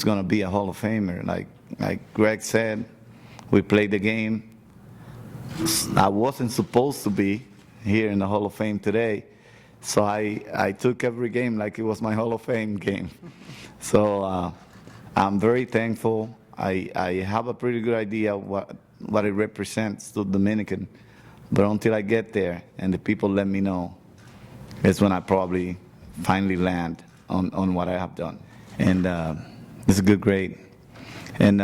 going to be a Hall of Famer. Like Greg said, we played the game. I wasn't supposed to be here in the Hall of Fame today, so I took every game like it was my Hall of Fame game. So I'm very thankful. I have a pretty good idea what it represents to Dominican, but until I get there and the people let me know, it's when I probably finally land on what I have done. And it's a good grade. And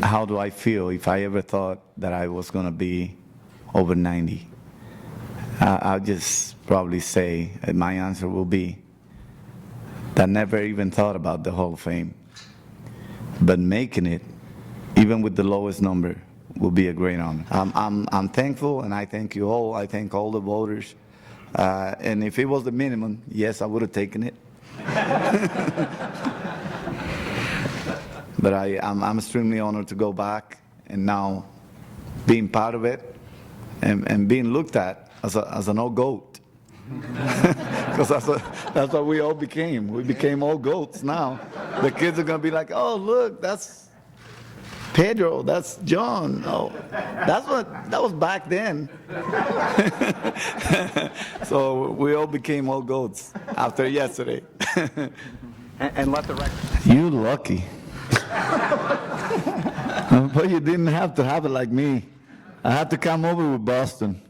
how do I feel if I ever thought that I was going to be over 90? I'll just probably say my answer will be that I never even thought about the Hall of Fame. But making it, even with the lowest number, will be a great honor. I'm thankful, and I thank you all. I thank all the voters. And if it was the minimum, yes, I would have taken it. But I'm extremely honored to go back and now being part of it and being looked at as an old goat. Because that's what we all became. We became old goats now. The kids are going to be like, oh, look, that's Pedro, that's John. Oh, that was back then. So we all became old goats after yesterday. And let the record. You lucky. But you didn't have to have it like me. I had to come over with Boston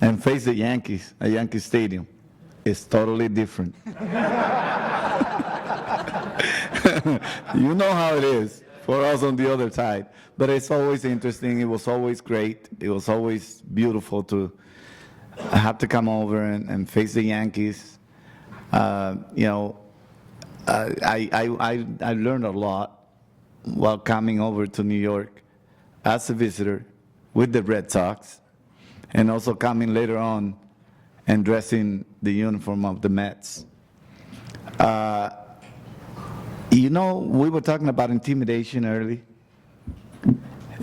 and face the Yankees at Yankee Stadium. It's totally different. You know how it is for us on the other side. But it's always interesting. It was always great. It was always beautiful to have to come over and face the Yankees. You know, I learned a lot while coming over to New York as a visitor with the Red Sox, and also coming later on and dressing the uniform of the Mets. You know, we were talking about intimidation early,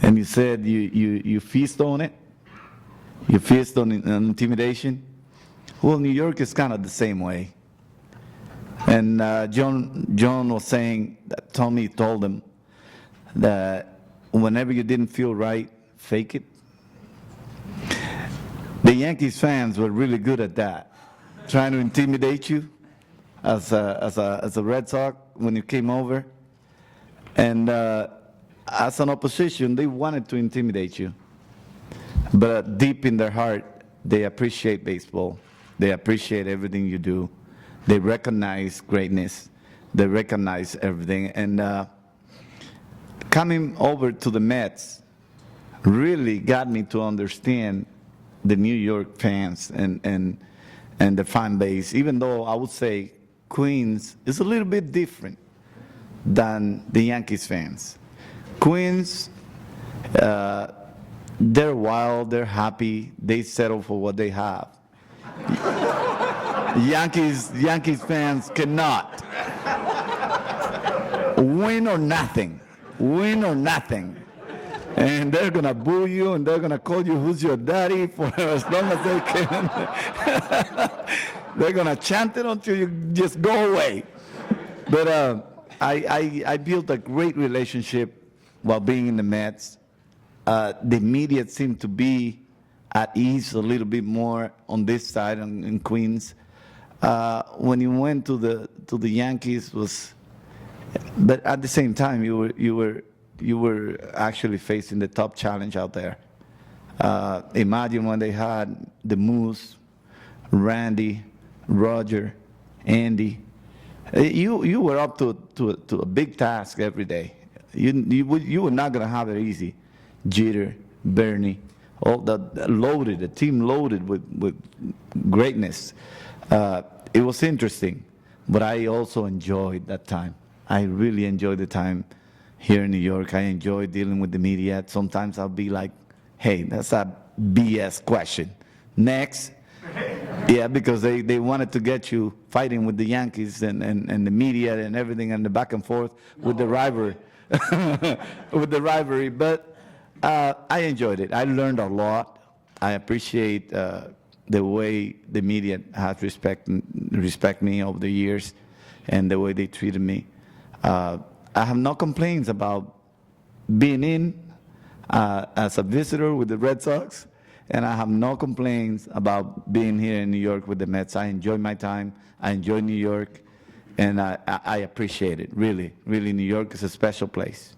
and you said you feast on it. You feast on intimidation. Well, New York is kind of the same way. And John was saying that Tommy told him that whenever you didn't feel right, fake it. The Yankees fans were really good at that, trying to intimidate you as a Red Sox when you came over. And as an opposition, they wanted to intimidate you. But deep in their heart, they appreciate baseball. They appreciate everything you do. They recognize greatness. They recognize everything. And coming over to the Mets really got me to understand the New York fans and the fan base, even though I would say Queens is a little bit different than the Yankees fans. Queens, they're wild, they're happy, they settle for what they have. Yankees fans cannot. Win or nothing. Win or nothing. And they're going to boo you, and they're going to call you who's your daddy for as long as they can. They're going to chant it until you just go away. But I built a great relationship while being in the Mets. The media seemed to be at ease a little bit more on this side in Queens. When you went to the Yankees but at the same time you were actually facing the top challenge out there. Imagine when they had the Moose, Randy, Roger, Andy. You were up to a big task every day. You were not going to have it easy. Jeter, Bernie, all the team loaded with greatness. It was interesting, but I also enjoyed that time. I really enjoyed the time here in New York. I enjoy dealing with the media. Sometimes I'll be like, hey, that's a BS question. Next. Yeah, because they wanted to get you fighting with the Yankees and the media and everything and the back and forth with the rivalry. With the rivalry. But I enjoyed it. I learned a lot. I appreciate the way the media has respect me over the years. and the way they treated me. I have no complaints about being in as a visitor with the Red Sox, and I have no complaints about being here in New York with the Mets. I enjoy my time. I enjoy New York, and I appreciate it. Really, really, New York is a special place.